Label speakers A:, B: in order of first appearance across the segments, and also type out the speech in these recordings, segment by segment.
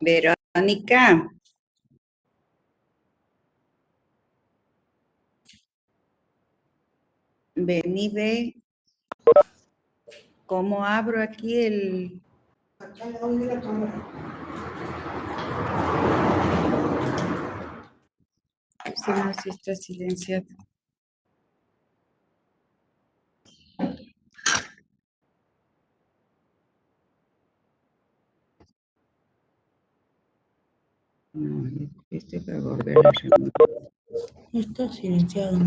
A: Verónica, ven y ve cómo abro aquí el...
B: Acá al lado de la cámara.
A: Si no, si está silenciado. No, este para volver a remover.
B: Está silenciado.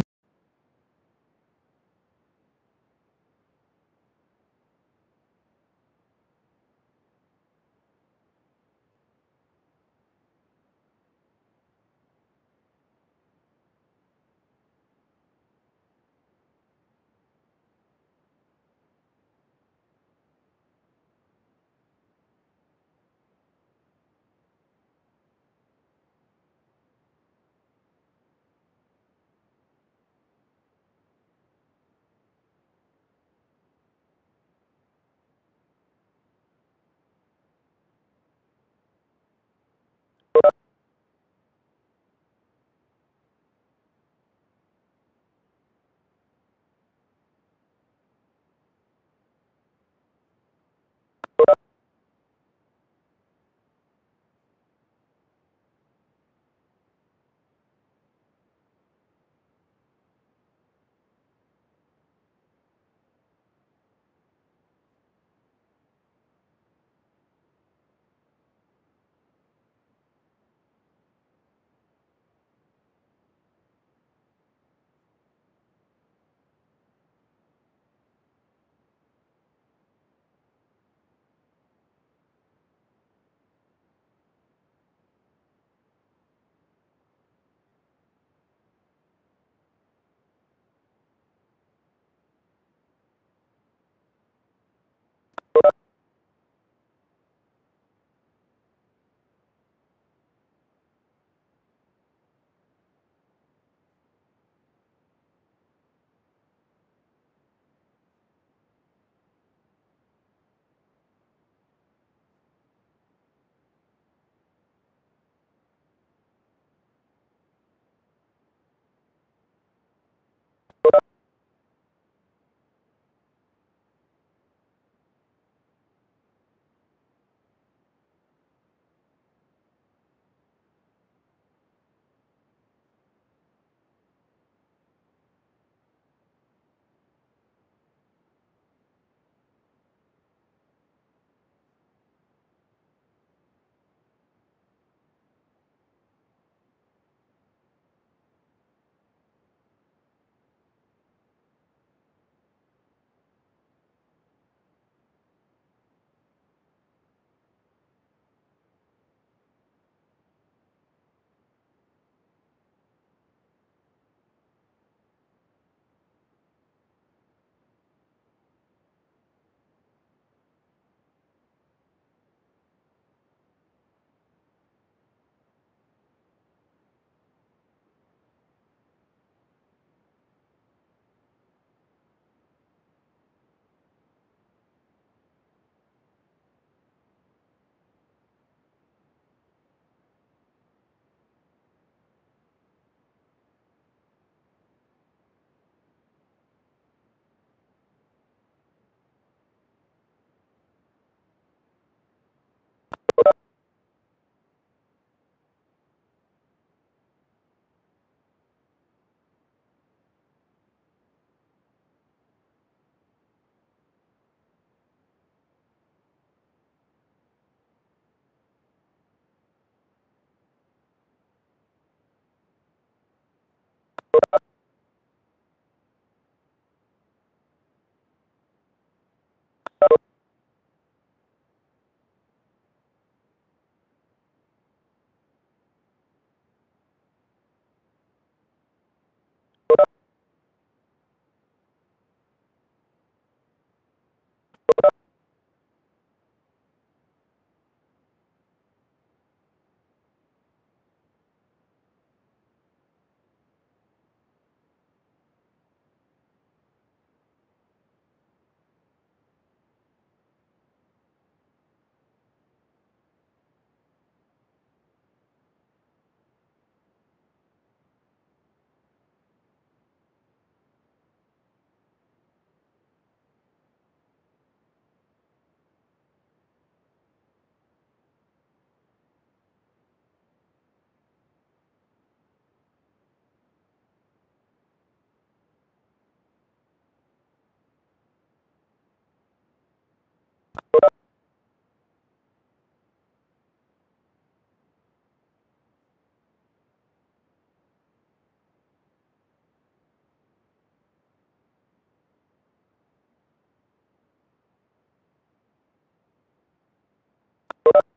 A: Vale.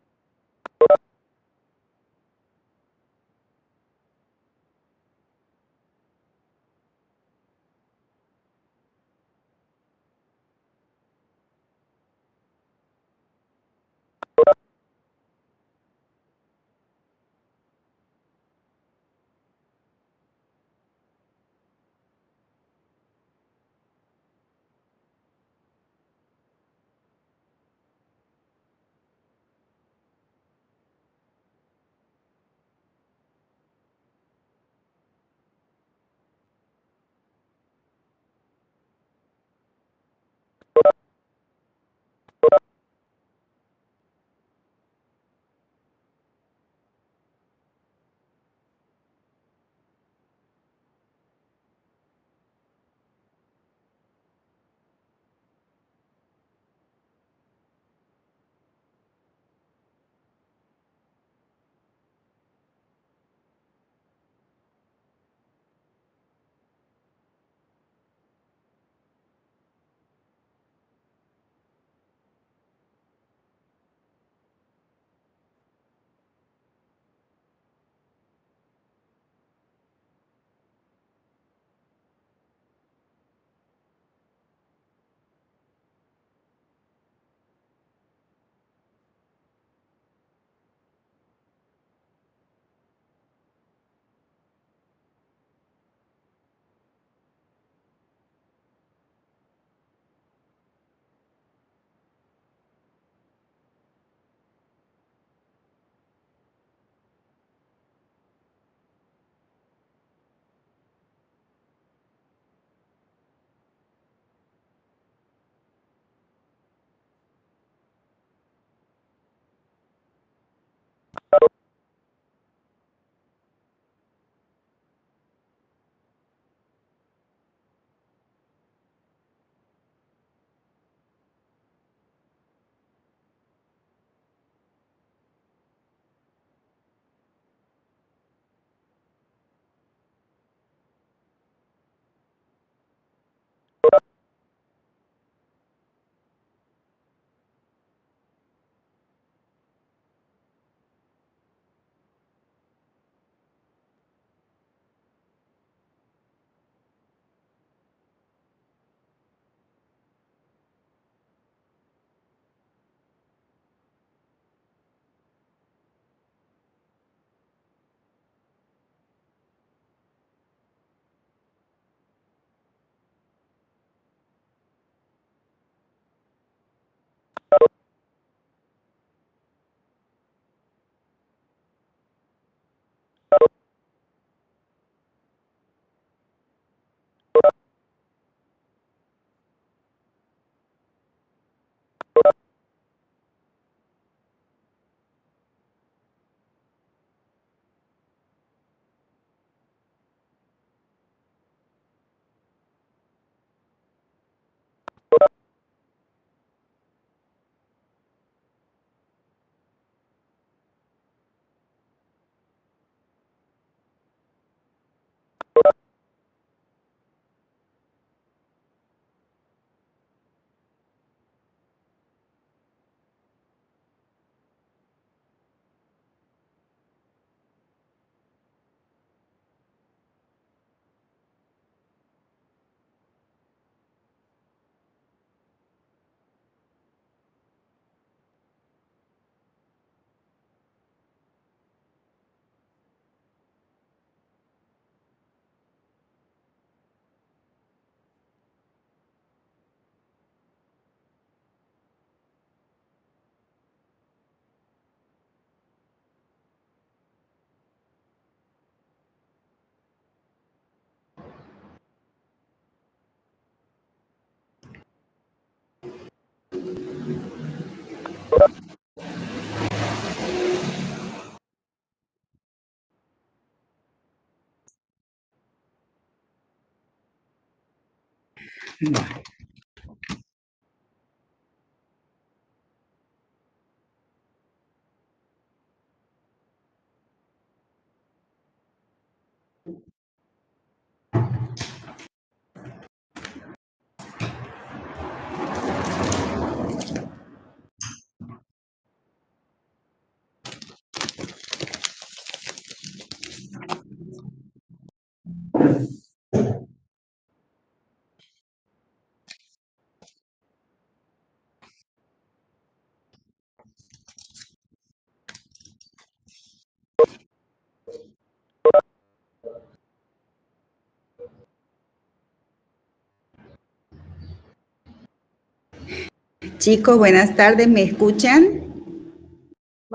A: Chicos, buenas tardes, ¿me escuchan?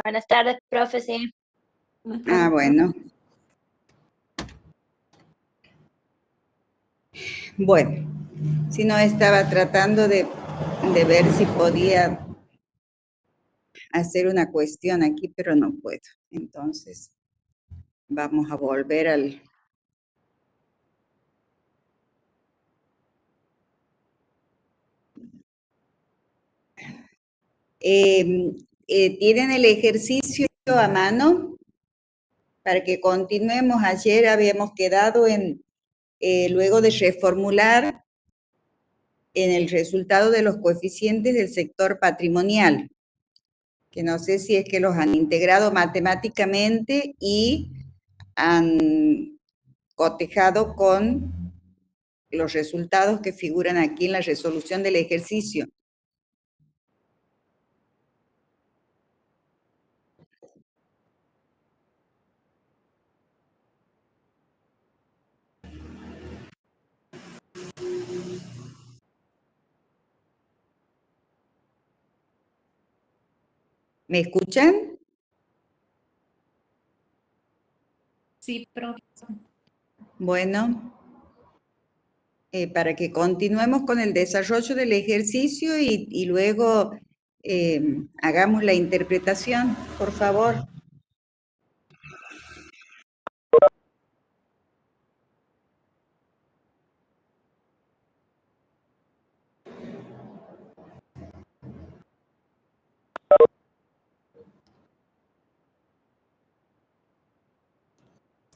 C: Buenas tardes, profe, sí.
A: Ah, bueno. Bueno, si no estaba tratando de ver si podía hacer una cuestión aquí, pero no puedo. Entonces, vamos a volver al... ¿Tienen el ejercicio a mano? Para que continuemos. Ayer habíamos quedado en, luego de reformular en el resultado de los coeficientes del sector patrimonial, que no sé si es que los han integrado matemáticamente y han cotejado con los resultados que figuran aquí en la resolución del ejercicio. ¿Me escuchan?
D: Sí, profe.
A: Bueno, para que continuemos con el desarrollo del ejercicio y luego hagamos la interpretación, por favor.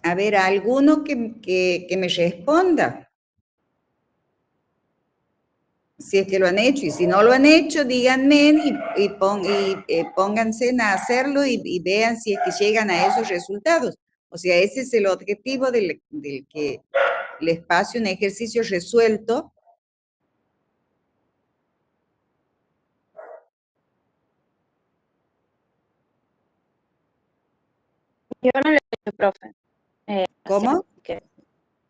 A: A ver, alguno que me responda. Si es que lo han hecho, y si no lo han hecho, díganme pónganse a hacerlo y vean si es que llegan a esos resultados. O sea, ese es el objetivo del que les pase un ejercicio resuelto.
C: Yo no lo he hecho, profe.
A: ¿Cómo?
C: Así que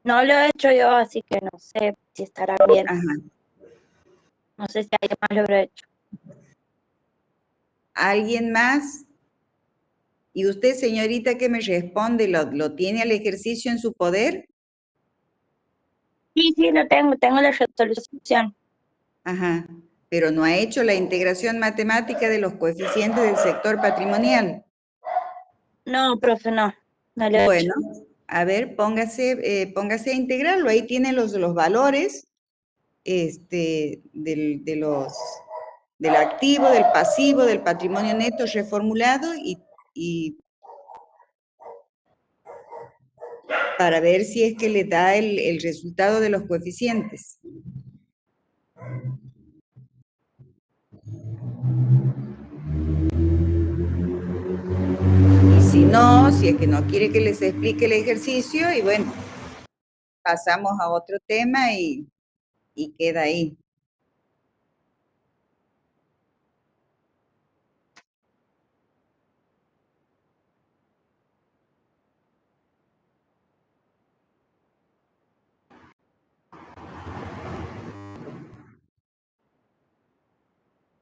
C: no lo he hecho yo, así que no sé si estará bien.
A: Ajá.
C: No sé si alguien más lo habrá hecho.
A: ¿Alguien más? Y usted, señorita, que me responde, ¿lo tiene al ejercicio en su poder?
C: Sí, lo tengo la resolución.
A: Ajá. Pero no ha hecho la integración matemática de los coeficientes del sector patrimonial.
C: No, profe, no lo he hecho.
A: Bueno, a ver, póngase a integrarlo. Ahí tiene los valores del activo, del pasivo, del patrimonio neto reformulado y para ver si es que le da el resultado de los coeficientes. Y si no, si es que no quiere que les explique el ejercicio, y bueno, pasamos a otro tema y queda ahí.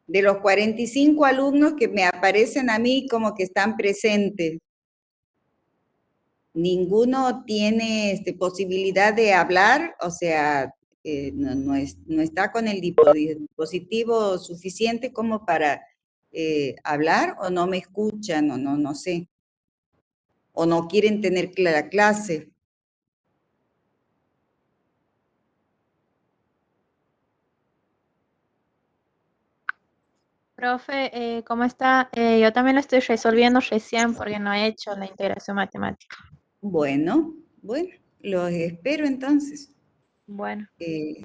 A: De los 45 alumnos que me aparecen a mí como que están presentes, ninguno tiene posibilidad de hablar, o sea, no está con el dispositivo suficiente como para hablar, o no me escuchan, o no sé, o no quieren tener la clase.
D: Profe, ¿cómo está? Yo también lo estoy resolviendo recién porque no he hecho la integración matemática.
A: Bueno, los espero entonces.
D: Bueno.
A: Eh,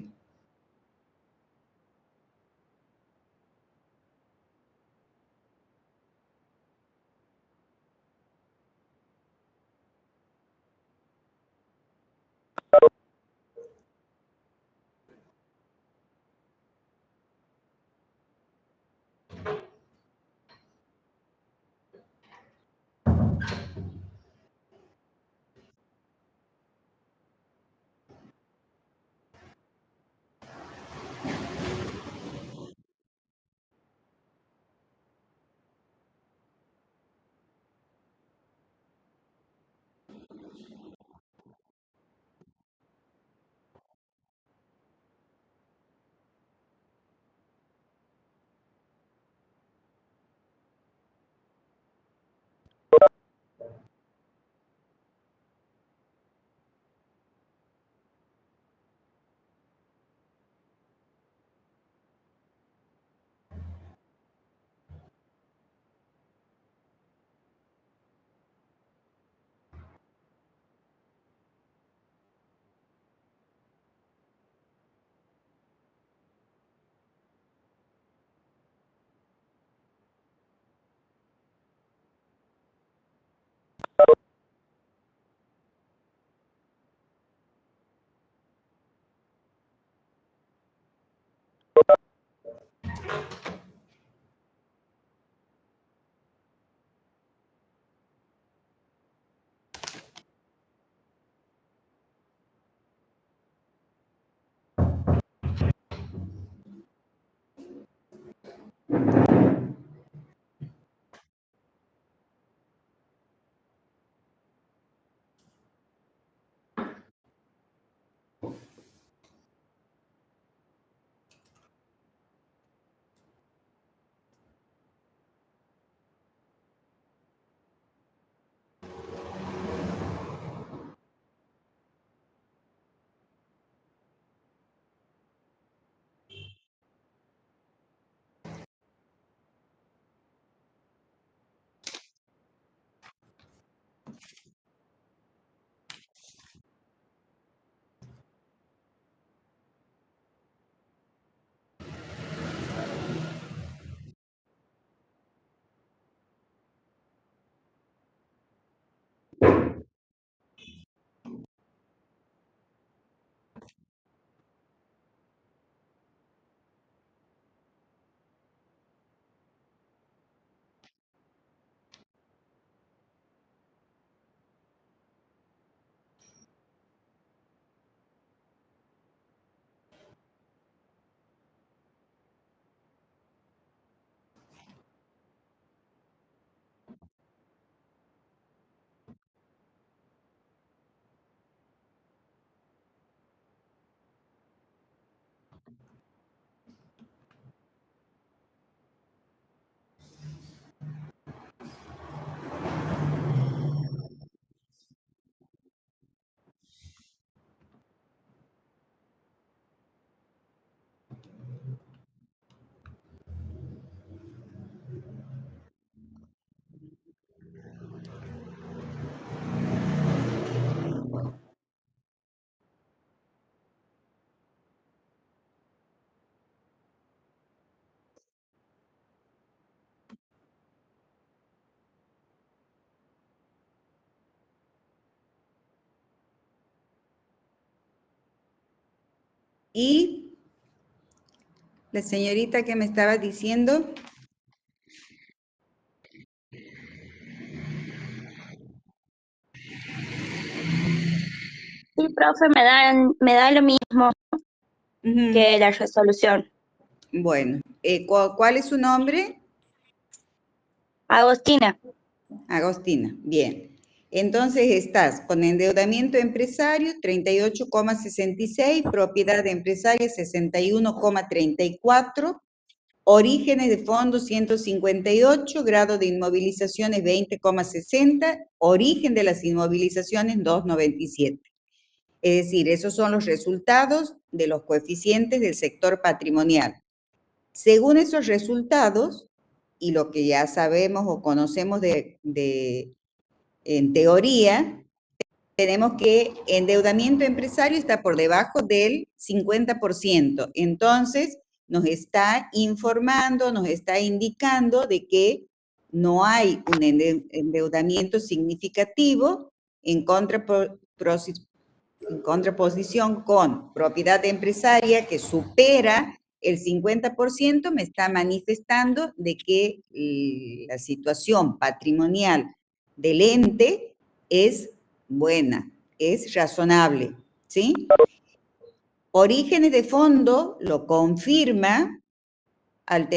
A: Y la señorita que me estaba diciendo...
C: Sí, profe, me da lo mismo
A: Ujú.
C: que la resolución.
A: Bueno, ¿cuál es su nombre?
C: Agostina.
A: Agostina, bien. Entonces estás con endeudamiento empresario 38,66, propiedad de empresaria 61,34, orígenes de fondos 158, grado de inmovilizaciones 20,60, origen de las inmovilizaciones 2,97. Es decir, esos son los resultados de los coeficientes del sector patrimonial. Según esos resultados, y lo que ya sabemos o conocemos en teoría, tenemos que endeudamiento empresario está por debajo del 50%. Entonces, nos está informando, nos está indicando de que no hay un endeudamiento significativo en contraposición con propiedad empresaria que supera el 50%, me está manifestando de que la situación patrimonial del ente es buena, es razonable, ¿sí? Orígenes de fondo lo confirma al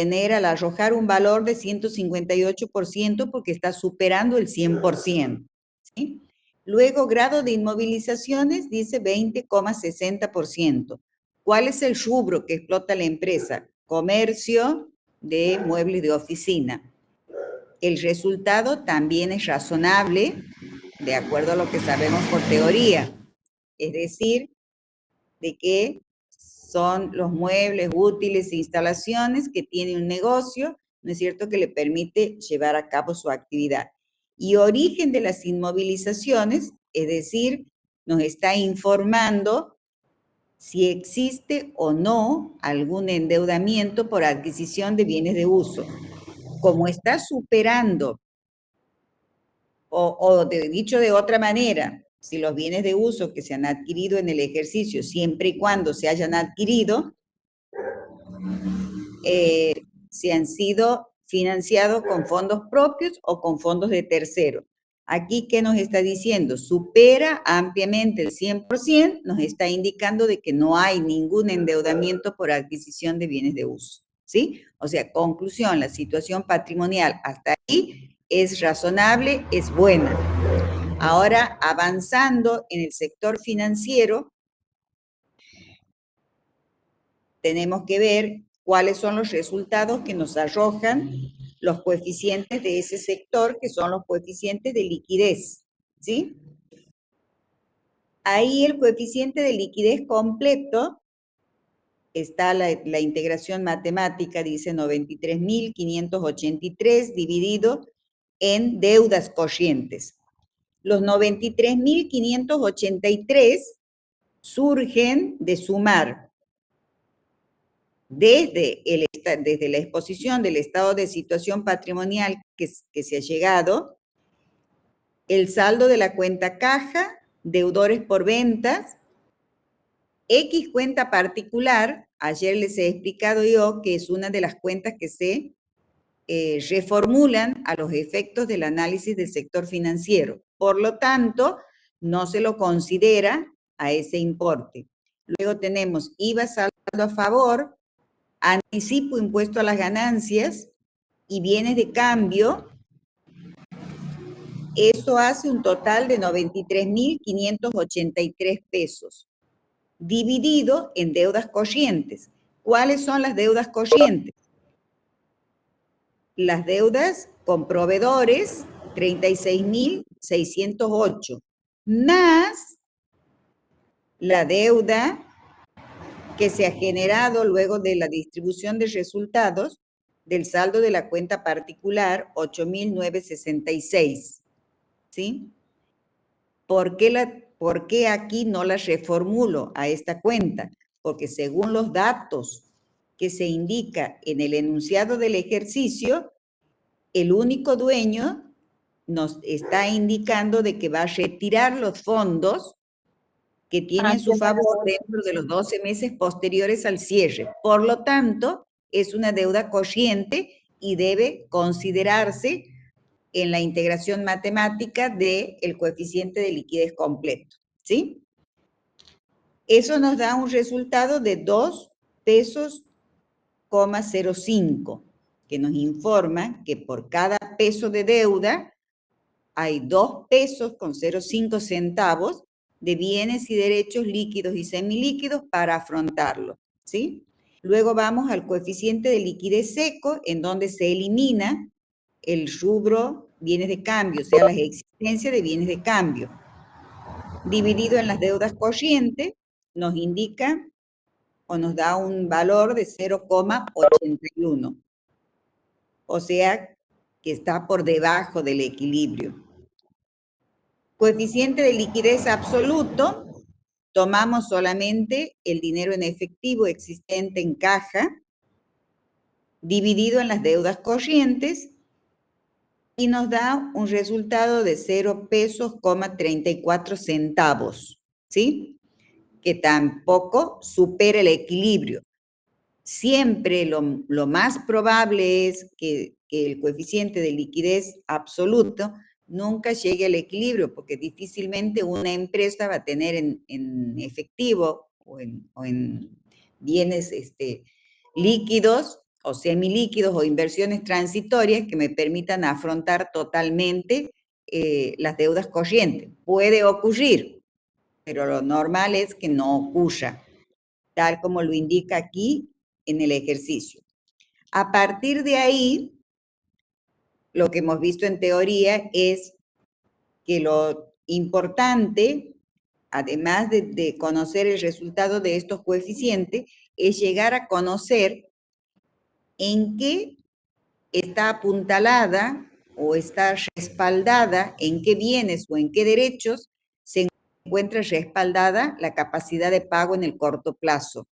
A: arrojar un valor de 158% porque está superando el 100%, ¿sí? Luego, grado de inmovilizaciones dice 20,60%. ¿Cuál es el rubro que explota la empresa? Comercio de muebles de oficina. El resultado también es razonable, de acuerdo a lo que sabemos por teoría. Es decir, de que son los muebles, útiles e instalaciones que tiene un negocio, ¿no es cierto?, que le permite llevar a cabo su actividad. Y origen de las inmovilizaciones, es decir, nos está informando si existe o no algún endeudamiento por adquisición de bienes de uso. Como está superando, dicho de otra manera, si los bienes de uso que se han adquirido en el ejercicio, siempre y cuando se hayan adquirido, si han sido financiados con fondos propios o con fondos de tercero. Aquí, ¿qué nos está diciendo? Supera ampliamente el 100%, nos está indicando de que no hay ningún endeudamiento por adquisición de bienes de uso, ¿sí? O sea, conclusión, la situación patrimonial hasta ahí es razonable, es buena. Ahora, avanzando en el sector financiero, tenemos que ver cuáles son los resultados que nos arrojan los coeficientes de ese sector, que son los coeficientes de liquidez, ¿sí? Ahí el coeficiente de liquidez completo, está la integración matemática, dice 93.583 dividido en deudas corrientes. Los 93.583 surgen de sumar desde la exposición del estado de situación patrimonial que se ha llegado, el saldo de la cuenta caja, deudores por ventas, X cuenta particular, ayer les he explicado yo que es una de las cuentas que se reformulan a los efectos del análisis del sector financiero. Por lo tanto, no se lo considera a ese importe. Luego tenemos IVA, saldo a favor, anticipo impuesto a las ganancias y bienes de cambio. Eso hace un total de 93.583 pesos, dividido en deudas corrientes. ¿Cuáles son las deudas corrientes? Las deudas con proveedores, 36.608, más la deuda que se ha generado luego de la distribución de resultados del saldo de la cuenta particular, 8.966, ¿sí? ¿Por qué aquí no la reformulo a esta cuenta? Porque según los datos que se indica en el enunciado del ejercicio, el único dueño, nos está indicando de que va a retirar los fondos que tiene en su favor dentro de los 12 meses posteriores al cierre. Por lo tanto, es una deuda corriente y debe considerarse en la integración matemática del coeficiente de liquidez completo, ¿sí? Eso nos da un resultado de 2 pesos, 0,05, que nos informa que por cada peso de deuda hay 2 pesos con 0,5 centavos de bienes y derechos líquidos y semilíquidos para afrontarlo, ¿sí? Luego vamos al coeficiente de liquidez seco, en donde se elimina el rubro bienes de cambio, o sea, la existencia de bienes de cambio. Dividido en las deudas corrientes, nos indica o nos da un valor de 0,81. O sea, que está por debajo del equilibrio. Coeficiente de liquidez absoluto, tomamos solamente el dinero en efectivo existente en caja, dividido en las deudas corrientes, y nos da un resultado de 0 pesos, 34 centavos, ¿sí? Que tampoco supera el equilibrio. Siempre lo más probable es que el coeficiente de liquidez absoluto nunca llegue al equilibrio, porque difícilmente una empresa va a tener en efectivo o en bienes líquidos o semilíquidos o inversiones transitorias que me permitan afrontar totalmente las deudas corrientes. Puede ocurrir, pero lo normal es que no ocurra, tal como lo indica aquí en el ejercicio. A partir de ahí, lo que hemos visto en teoría es que lo importante, además de conocer el resultado de estos coeficientes, es llegar a conocer en qué está apuntalada o está respaldada, en qué bienes o en qué derechos se encuentra respaldada la capacidad de pago en el corto plazo.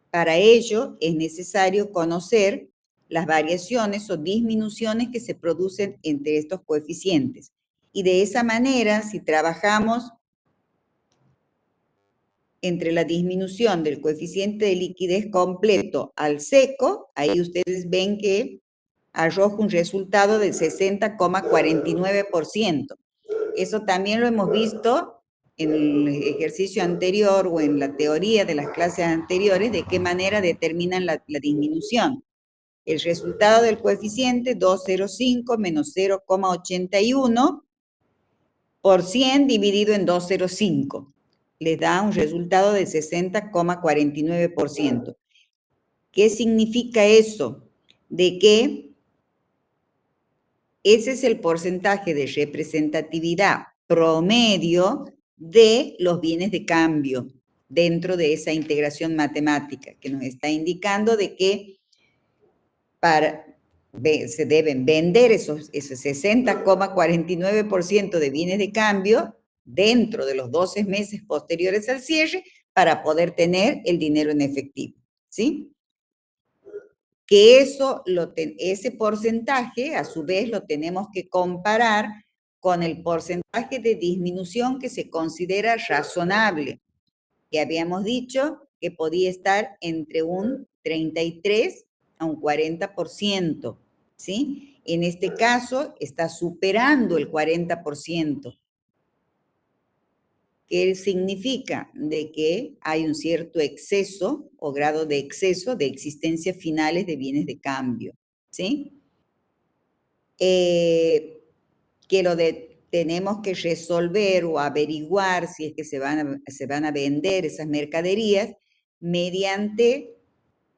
A: Para ello es necesario conocer las variaciones o disminuciones que se producen entre estos coeficientes. Y de esa manera, si trabajamos entre la disminución del coeficiente de liquidez completo al seco, ahí ustedes ven que arroja un resultado del 60,49%. Eso también lo hemos visto en el ejercicio anterior o en la teoría de las clases anteriores, de qué manera determinan la disminución. El resultado del coeficiente 205 menos 0,81 por 100 dividido en 205. Les da un resultado de 60,49%. ¿Qué significa eso? De que ese es el porcentaje de representatividad promedio de los bienes de cambio dentro de esa integración matemática, que nos está indicando de que se deben vender esos 60,49% de bienes de cambio dentro de los 12 meses posteriores al cierre para poder tener el dinero en efectivo, ¿sí? Que ese porcentaje, a su vez, lo tenemos que comparar con el porcentaje de disminución que se considera razonable, que habíamos dicho que podía estar entre un 33 a un 40%, ¿sí? En este caso, está superando el 40%. ¿Qué significa? De que hay un cierto exceso o grado de exceso de existencias finales de bienes de cambio, ¿sí? Que tenemos que resolver o averiguar si es que se van a vender esas mercaderías mediante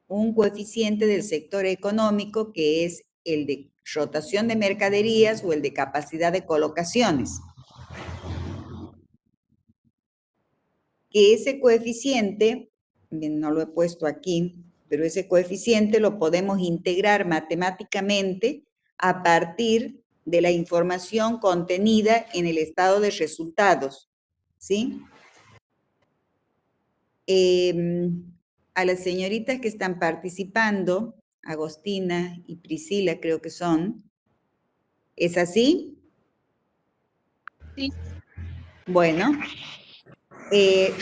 A: un coeficiente del sector económico que es el de rotación de mercaderías o el de capacidad de colocaciones. Que ese coeficiente, no lo he puesto aquí, pero ese coeficiente lo podemos integrar matemáticamente a partir de la información contenida en el estado de resultados, ¿sí? A las señoritas que están participando, Agostina y Priscila creo que son, ¿es así?
D: Sí.
A: Bueno,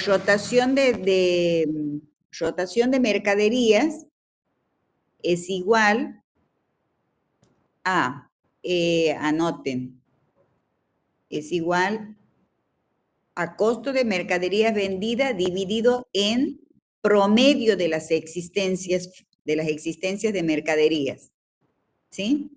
A: rotación de mercaderías es igual a, anoten, es igual a costo de mercaderías vendidas dividido en promedio de las existencias de mercaderías. ¿Sí?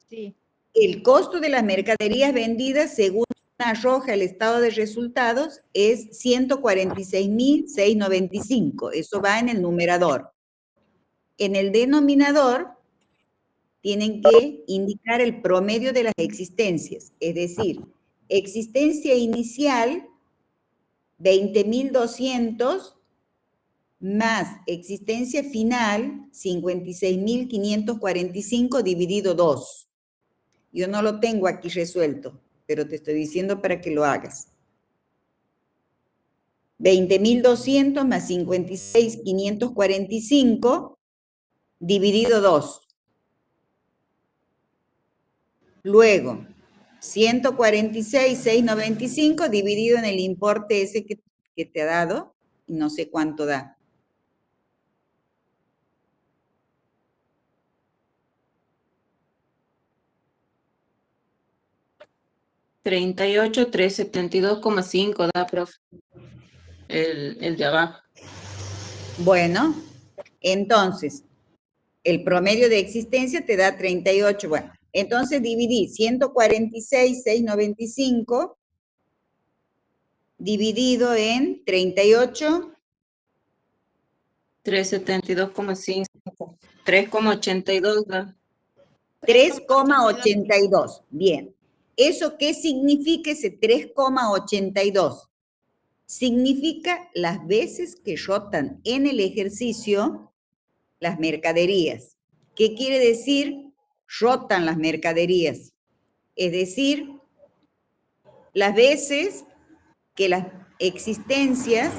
D: Sí.
A: El costo de las mercaderías vendidas, según arroja el estado de resultados, es 146.695. Eso va en el numerador. En el denominador, tienen que indicar el promedio de las existencias, es decir, existencia inicial, 20.200, más existencia final, 56.545 dividido 2. Yo no lo tengo aquí resuelto, pero te estoy diciendo para que lo hagas. 20.200 más 56.545 dividido 2. Luego, 146.695 dividido en el importe ese que te ha dado, y no sé cuánto da.
B: $38.372,5 da, profe. El de abajo.
A: Bueno, entonces, el promedio de existencia te da 38. Bueno, entonces dividí 146.695 dividido en 38.
B: 372,5. 3,82 da.
A: 3,82. Bien. ¿Eso qué significa ese 3,82? Significa las veces que rotan en el ejercicio las mercaderías. ¿Qué quiere decir rotan las mercaderías? Es decir, las veces que las existencias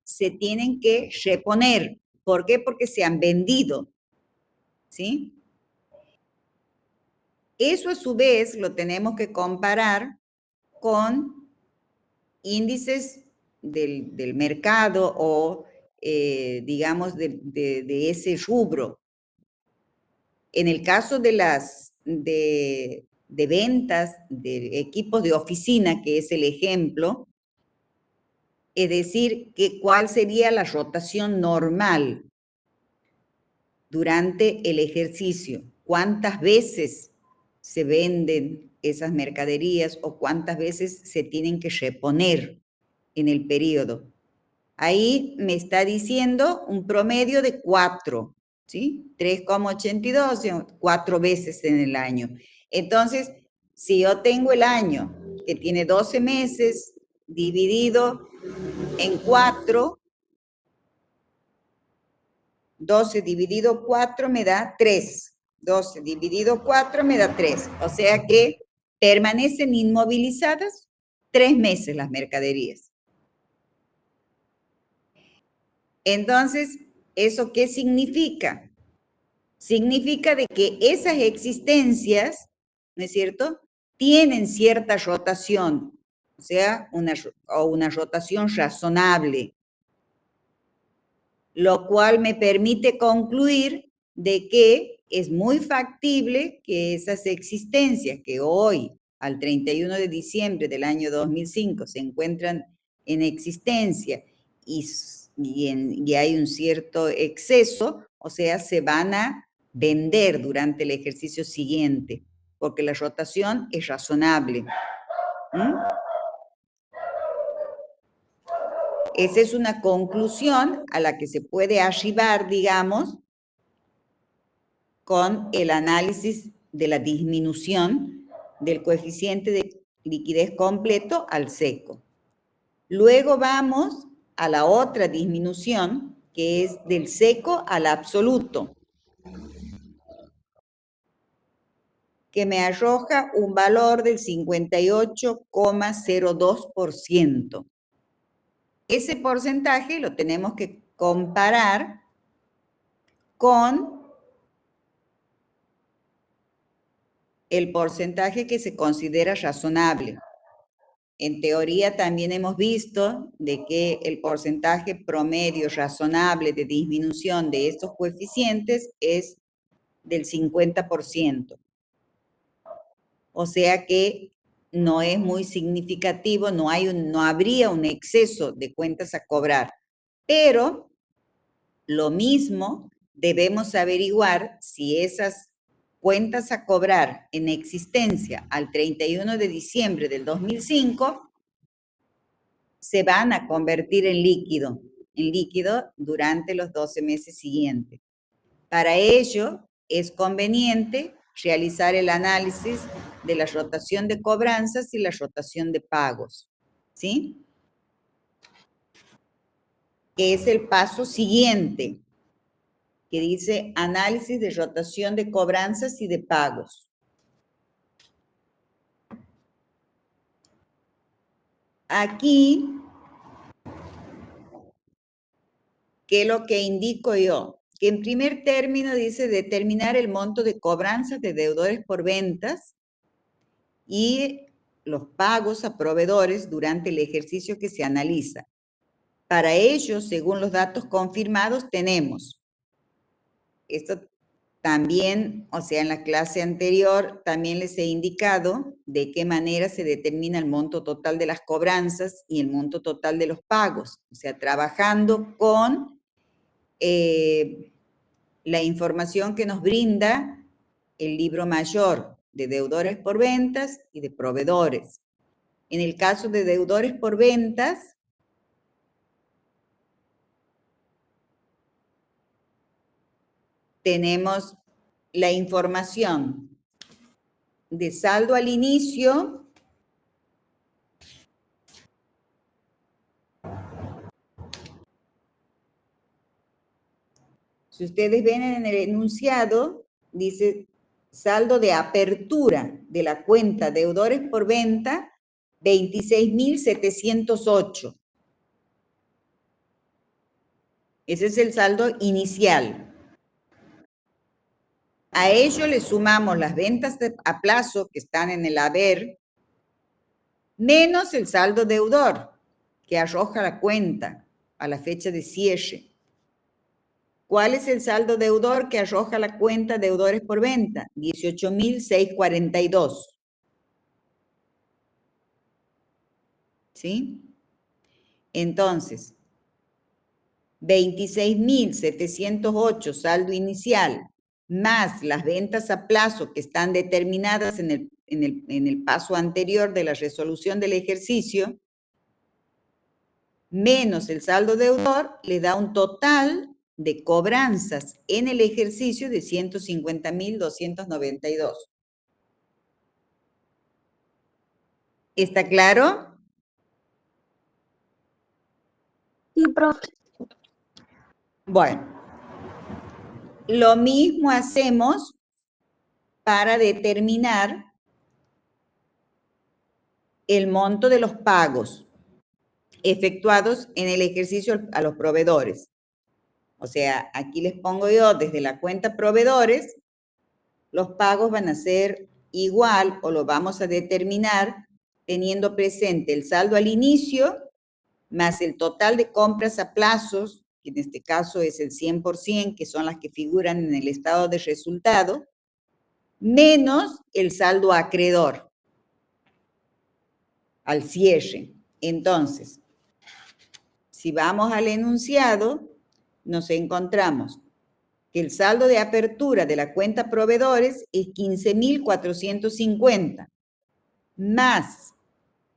A: se tienen que reponer. ¿Por qué? Porque se han vendido. ¿Sí? Eso a su vez lo tenemos que comparar con índices del mercado o, digamos, de ese rubro. En el caso de ventas de equipos de oficina, que es el ejemplo, es decir, que cuál sería la rotación normal durante el ejercicio, cuántas veces se venden esas mercaderías o cuántas veces se tienen que reponer en el periodo. Ahí me está diciendo un promedio de 4, ¿sí? 3,82, 4 veces en el año. Entonces, si yo tengo el año que tiene 12 meses dividido en 4, 12 dividido 4 me da 3. 12 dividido 4 me da 3. O sea que permanecen inmovilizadas 3 meses las mercaderías. Entonces, ¿eso qué significa? Significa de que esas existencias, ¿no es cierto?, tienen cierta rotación, o sea, una rotación razonable, lo cual me permite concluir de que es muy factible que esas existencias que hoy, al 31 de diciembre del año 2005, se encuentran en existencia y hay un cierto exceso, o sea, se van a vender durante el ejercicio siguiente, porque la rotación es razonable. Esa es una conclusión a la que se puede arribar, digamos, con el análisis de la disminución del coeficiente de liquidez completo al seco. Luego vamos a la otra disminución, que es del seco al absoluto, que me arroja un valor del 58,02%. Ese porcentaje lo tenemos que comparar con el porcentaje que se considera razonable. En teoría también hemos visto de que el porcentaje promedio razonable de disminución de estos coeficientes es del 50%. O sea que no es muy significativo, no habría un exceso de cuentas a cobrar. Pero lo mismo debemos averiguar si esas cuentas a cobrar en existencia al 31 de diciembre del 2005 se van a convertir en líquido durante los 12 meses siguientes. Para ello, es conveniente realizar el análisis de la rotación de cobranzas y la rotación de pagos, ¿sí? Que es el paso siguiente, que dice análisis de rotación de cobranzas y de pagos. Aquí, ¿qué es lo que indico yo? Que en primer término dice determinar el monto de cobranzas de deudores por ventas y los pagos a proveedores durante el ejercicio que se analiza. Para ello, según los datos confirmados, tenemos, esto también, o sea, en la clase anterior también les he indicado de qué manera se determina el monto total de las cobranzas y el monto total de los pagos, o sea, trabajando con la información que nos brinda el libro mayor de deudores por ventas y de proveedores. En el caso de deudores por ventas, tenemos la información de saldo al inicio, si ustedes ven en el enunciado, dice saldo de apertura de la cuenta deudores por venta, 26.708. Ese es el saldo inicial. A ello le sumamos las ventas a plazo que están en el haber, menos el saldo deudor que arroja la cuenta a la fecha de cierre. ¿Cuál es el saldo deudor que arroja la cuenta deudores por venta? 18.642. ¿Sí? Entonces, 26.708 saldo inicial, más las ventas a plazo que están determinadas en el paso anterior de la resolución del ejercicio, menos el saldo deudor, le da un total de cobranzas en el ejercicio de 150.292. ¿Está claro?
C: Sí, profe.
A: Bueno, lo mismo hacemos para determinar el monto de los pagos efectuados en el ejercicio a los proveedores. O sea, aquí les pongo yo desde la cuenta proveedores, los pagos van a ser igual o lo vamos a determinar teniendo presente el saldo al inicio más el total de compras a plazos, que en este caso es el 100%, que son las que figuran en el estado de resultado, menos el saldo acreedor al cierre. Entonces, si vamos al enunciado, nos encontramos que el saldo de apertura de la cuenta proveedores es 15.450, más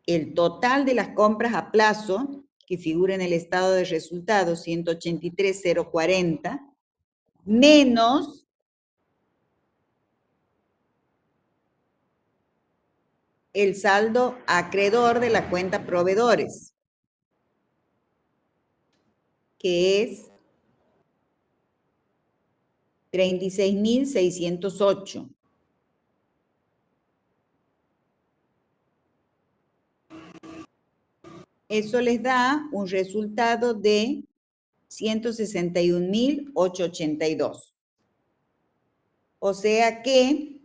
A: el total de las compras a plazo, que figura en el estado de resultados, 183.040, menos el saldo acreedor de la cuenta proveedores, que es 36.608. Eso les da un resultado de 161.882. O sea que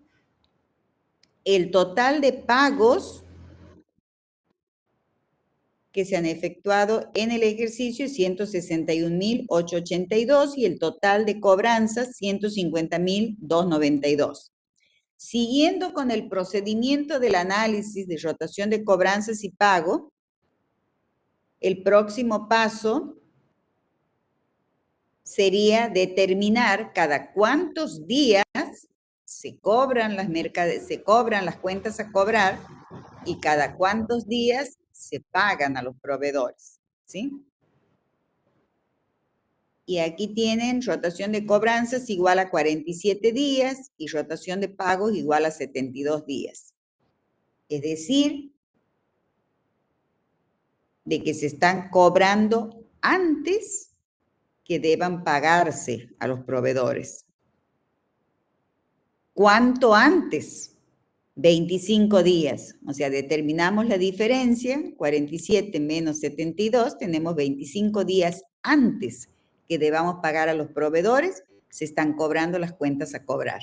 A: el total de pagos que se han efectuado en el ejercicio es 161.882 y el total de cobranzas 150.292. Siguiendo con el procedimiento del análisis de rotación de cobranzas y pago, el próximo paso sería determinar cada cuántos días se cobran las cuentas a cobrar y cada cuántos días se pagan a los proveedores, ¿sí? Y aquí tienen rotación de cobranzas igual a 47 días y rotación de pagos igual a 72 días. Es decir, de que se están cobrando antes que deban pagarse a los proveedores. ¿Cuánto antes? 25 días, o sea, determinamos la diferencia, 47 menos 72, tenemos 25 días antes que debamos pagar a los proveedores, se están cobrando las cuentas a cobrar,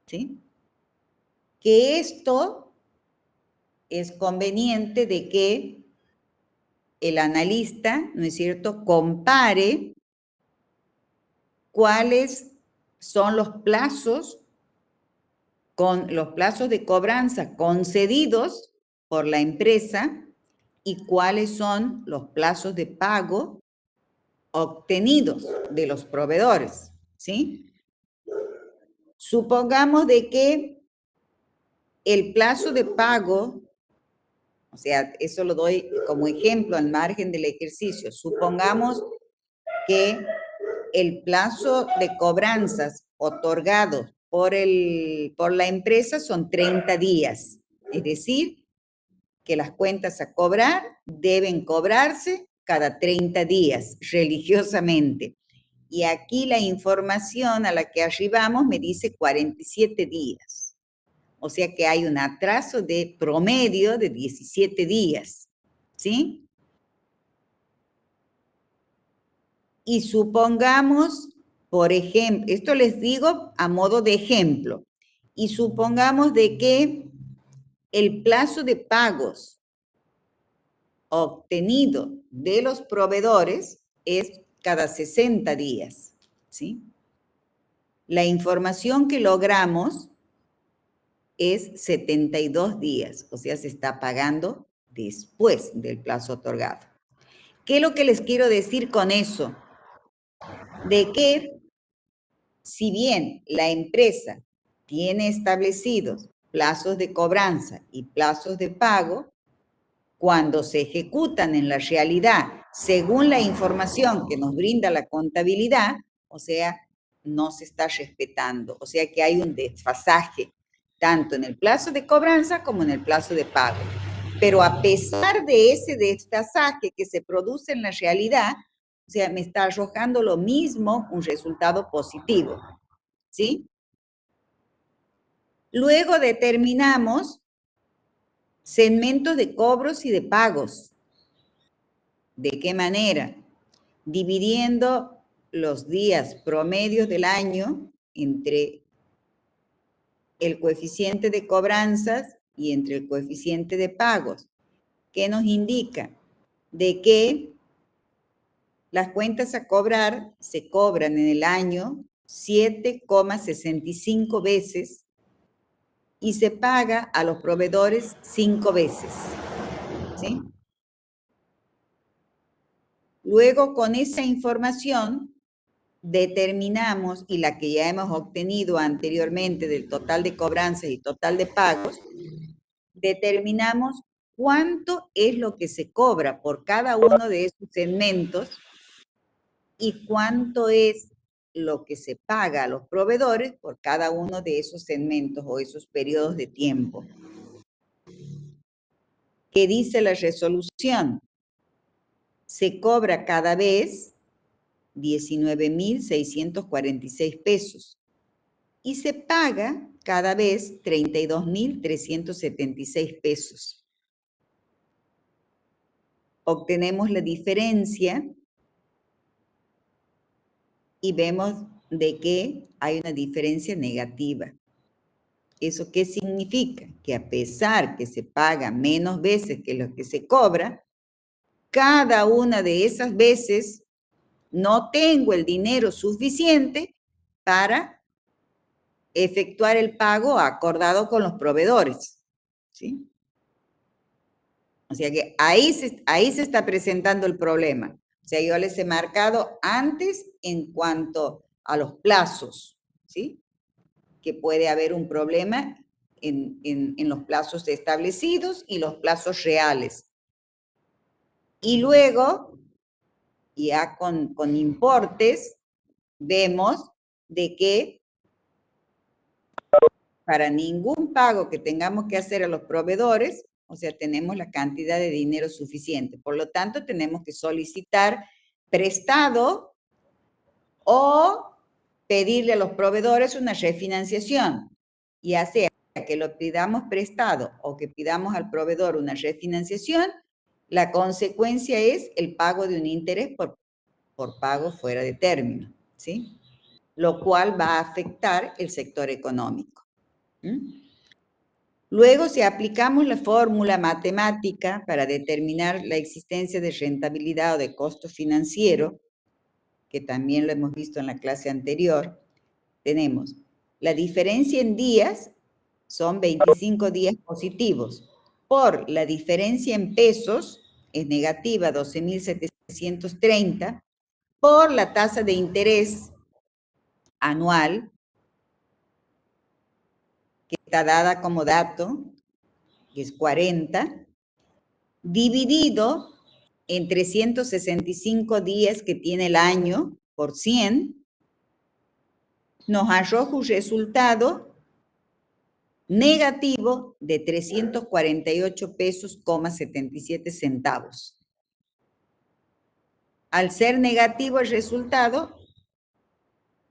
A: ¿sí? Que esto es conveniente de que el analista, ¿no es cierto?, compare cuáles son los plazos con los plazos de cobranza concedidos por la empresa y cuáles son los plazos de pago obtenidos de los proveedores, ¿sí? Supongamos de que el plazo de pago, o sea, eso lo doy como ejemplo al margen del ejercicio, supongamos que el plazo de cobranzas otorgado por la empresa son 30 días, es decir, que las cuentas a cobrar deben cobrarse cada 30 días, religiosamente. Y aquí la información a la que arribamos me dice 47 días. O sea que hay un atraso de promedio de 17 días, ¿sí? Y supongamos, por ejemplo, esto les digo a modo de ejemplo, y supongamos de que el plazo de pagos obtenido de los proveedores es cada 60 días, ¿sí? La información que logramos es 72 días, o sea, se está pagando después del plazo otorgado. ¿Qué es lo que les quiero decir con eso? De que si bien la empresa tiene establecidos plazos de cobranza y plazos de pago, cuando se ejecutan en la realidad según la información que nos brinda la contabilidad, o sea, no se está respetando, o sea que hay un desfasaje, tanto en el plazo de cobranza como en el plazo de pago. Pero a pesar de ese desfasaje que se produce en la realidad, o sea, me está arrojando lo mismo un resultado positivo, ¿sí? Luego determinamos segmentos de cobros y de pagos. ¿De qué manera? Dividiendo los días promedios del año entre el coeficiente de cobranzas y entre el coeficiente de pagos. ¿Qué nos indica? De que las cuentas a cobrar se cobran en el año 7,65 veces y se paga a los proveedores 5 veces, ¿sí? Luego, con esa información, determinamos, y la que ya hemos obtenido anteriormente del total de cobranzas y total de pagos, determinamos cuánto es lo que se cobra por cada uno de esos segmentos y cuánto es lo que se paga a los proveedores por cada uno de esos segmentos o esos periodos de tiempo. ¿Qué dice la resolución? Se cobra cada vez 19.646 pesos y se paga cada vez 32.376 pesos. Obtenemos la diferencia y vemos de que hay una diferencia negativa. ¿Eso qué significa? Que a pesar que se paga menos veces que lo que se cobra, cada una de esas veces no tengo el dinero suficiente para efectuar el pago acordado con los proveedores, ¿sí? O sea que ahí se está presentando el problema. O sea, yo les he marcado antes en cuanto a los plazos, ¿sí? Que puede haber un problema en los plazos establecidos y los plazos reales. Y luego, ya con importes, vemos de que para ningún pago que tengamos que hacer a los proveedores, o sea, tenemos la cantidad de dinero suficiente. Por lo tanto, tenemos que solicitar prestado o pedirle a los proveedores una refinanciación, ya sea que lo pidamos prestado o que pidamos al proveedor una refinanciación, la consecuencia es el pago de un interés por pago fuera de término, ¿sí? Lo cual va a afectar el sector económico. Luego, si aplicamos la fórmula matemática para determinar la existencia de rentabilidad o de costo financiero, que también lo hemos visto en la clase anterior, tenemos la diferencia en días, son 25 días positivos, por la diferencia en pesos, es negativa 12.730, por la tasa de interés anual, que está dada como dato, que es 40, dividido en 365 días que tiene el año por 100, nos arroja un resultado negativo de 348 pesos, 77 centavos. Al ser negativo el resultado,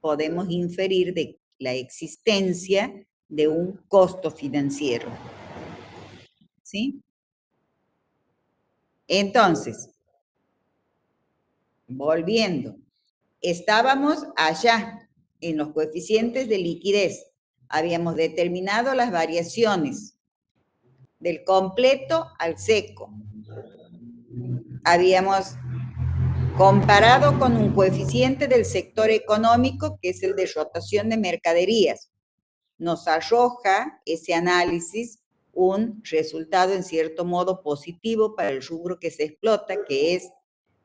A: podemos inferir de la existencia de un costo financiero. ¿Sí? Entonces, volviendo, estábamos allá en los coeficientes de liquidez. Habíamos determinado las variaciones del completo al seco. Habíamos comparado con un coeficiente del sector económico, que es el de rotación de mercaderías. Nos arroja ese análisis un resultado en cierto modo positivo para el rubro que se explota, que es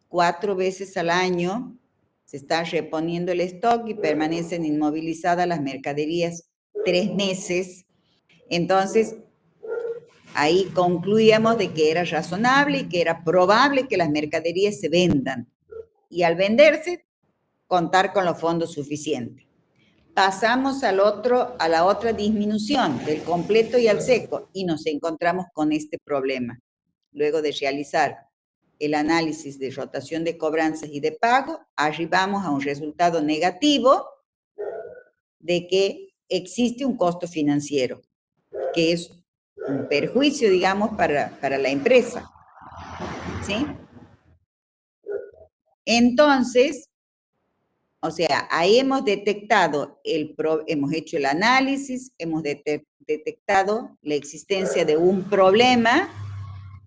A: 4 veces al año se está reponiendo el stock y permanecen inmovilizadas las mercaderías 3 meses. Entonces, ahí concluíamos de que era razonable y que era probable que las mercaderías se vendan. Y al venderse, contar con los fondos suficientes. Pasamos a la otra disminución, del completo y al seco, y nos encontramos con este problema. Luego de realizar el análisis de rotación de cobranzas y de pago, arribamos a un resultado negativo de que existe un costo financiero, que es un perjuicio, digamos, para la empresa. ¿Sí? Entonces, o sea, ahí hemos detectado, hemos hecho el análisis, hemos detectado la existencia de un problema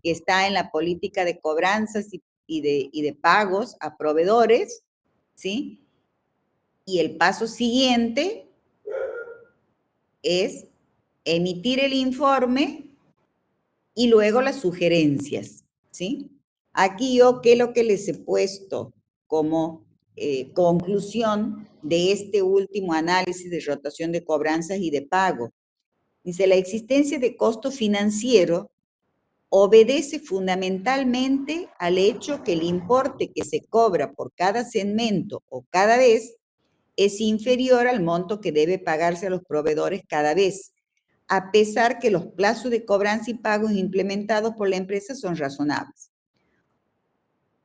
A: que está en la política de cobranzas y de pagos a proveedores, ¿sí? Y el paso siguiente es emitir el informe y luego las sugerencias, ¿sí? Aquí yo, ¿qué es lo que les he puesto como conclusión de este último análisis de rotación de cobranzas y de pago? Dice, la existencia de costo financiero obedece fundamentalmente al hecho que el importe que se cobra por cada segmento o cada vez es inferior al monto que debe pagarse a los proveedores cada vez, a pesar que los plazos de cobranza y pagos implementados por la empresa son razonables.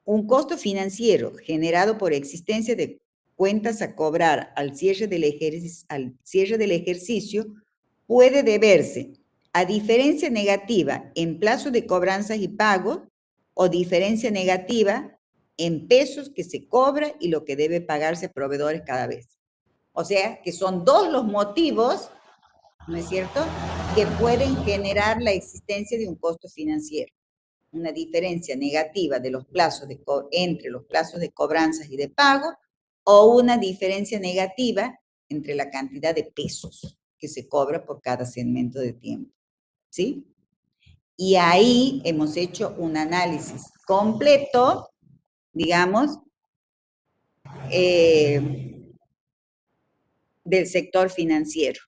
A: Un costo financiero generado por existencia de cuentas a cobrar al cierre del ejercicio puede deberse a diferencia negativa en plazo de cobranzas y pagos o diferencia negativa en pesos que se cobra y lo que debe pagarse a proveedores cada vez. O sea, que son dos los motivos ¿no es cierto?, que pueden generar la existencia de un costo financiero, una diferencia negativa de los plazos entre los plazos de cobranzas y de pago, o una diferencia negativa entre la cantidad de pesos que se cobra por cada segmento de tiempo, ¿sí? Y ahí hemos hecho un análisis completo, digamos, del sector financiero.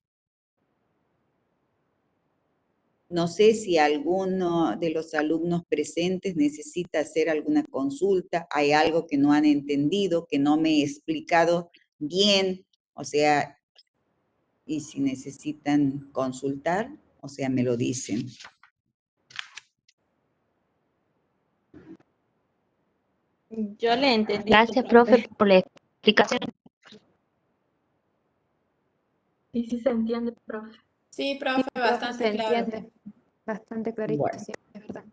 A: No sé si alguno de los alumnos presentes necesita hacer alguna consulta, hay algo que no han entendido, que no me he explicado bien, o sea, y si necesitan consultar, o sea, me lo dicen.
D: Yo le entendí.
C: Gracias, profe, por la explicación.
E: Sí, sí se entiende, profe.
F: Sí, profe,
D: Se
F: bastante claro.
D: entiende. Bastante clarito,
A: Bueno.
D: sí, es verdad.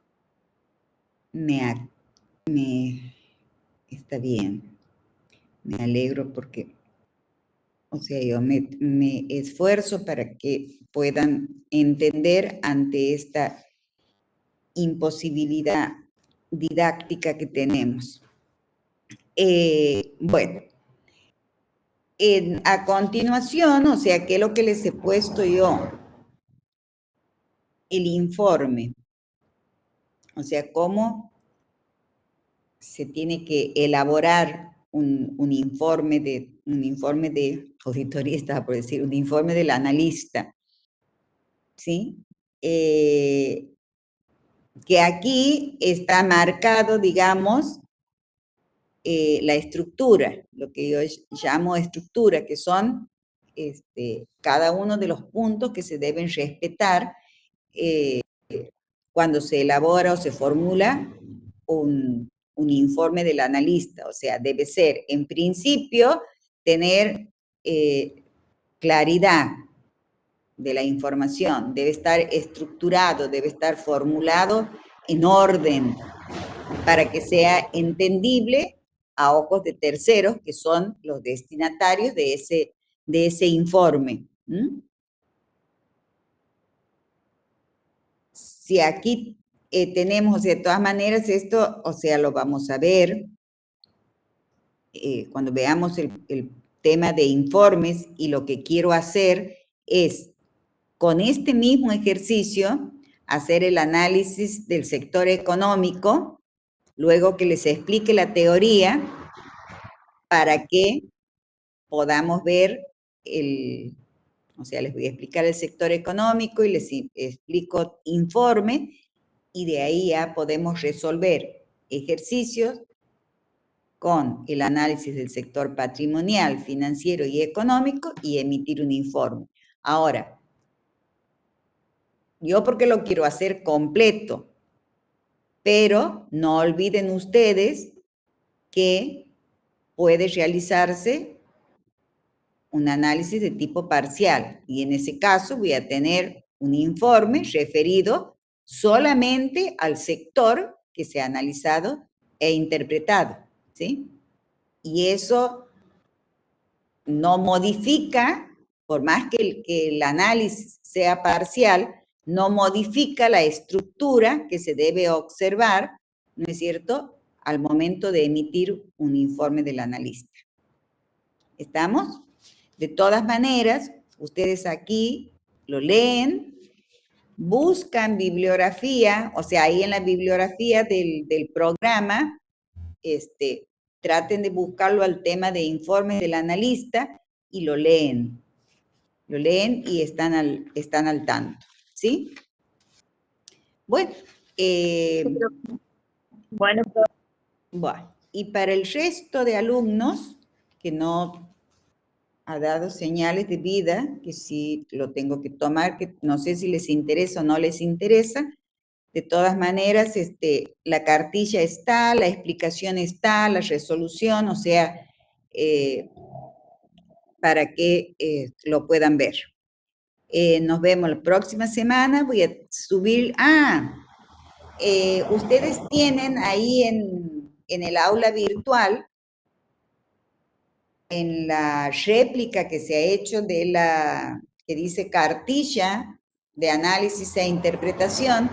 A: Está bien, me alegro porque, o sea, yo me esfuerzo para que puedan entender ante esta imposibilidad didáctica que tenemos. Bueno, a continuación, o sea, ¿qué es lo que les he puesto yo? El informe, o sea, cómo se tiene que elaborar un informe de auditoría, estaba por decir, un informe del analista, ¿sí? Que aquí está marcado, digamos, la estructura, lo que yo llamo estructura, que son cada uno de los puntos que se deben respetar cuando se elabora o se formula un informe del analista. O sea, debe ser, en principio, tener claridad de la información, debe estar estructurado, debe estar formulado en orden para que sea entendible a ojos de terceros, que son los destinatarios de ese informe. Si aquí tenemos, de todas maneras, esto, o sea, lo vamos a ver cuando veamos el tema de informes, y lo que quiero hacer es, con este mismo ejercicio, hacer el análisis del sector económico, luego que les explique la teoría, para que podamos ver o sea, les voy a explicar el sector económico y les explico informe, y de ahí ya podemos resolver ejercicios con el análisis del sector patrimonial, financiero y económico y emitir un informe. Ahora, yo porque lo quiero hacer completo, pero no olviden ustedes que puede realizarse un análisis de tipo parcial, y en ese caso voy a tener un informe referido solamente al sector que se ha analizado e interpretado, ¿sí? Y eso no modifica, por más que el análisis sea parcial, no modifica la estructura que se debe observar, ¿no es cierto?, al momento de emitir un informe del analista. ¿Estamos? De todas maneras, ustedes aquí lo leen, buscan bibliografía, o sea, ahí en la bibliografía del programa, traten de buscarlo al tema de informe del analista y lo leen. Lo leen y están al tanto, ¿sí? Bueno,
C: Bueno, profe.
A: bueno, y para el resto de alumnos que no ha dado señales de vida, que sí lo tengo que tomar, que no sé si les interesa o no les interesa. De todas maneras, la cartilla está, la explicación está, la resolución, o sea, para que lo puedan ver. Nos vemos la próxima semana. Voy a subir, ustedes tienen ahí en el aula virtual, en la réplica que se ha hecho de la que dice cartilla de análisis e interpretación,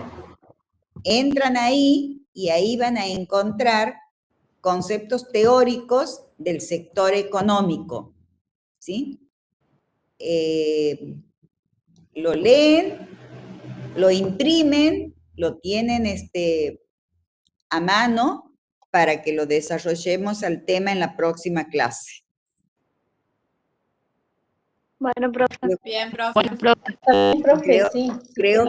A: entran ahí y ahí van a encontrar conceptos teóricos del sector económico, ¿sí? Lo leen, lo imprimen, lo tienen a mano para que lo desarrollemos al tema en la próxima clase.
C: Bueno, profe.
F: Bien, profe.
A: Creo,
F: sí.
A: creo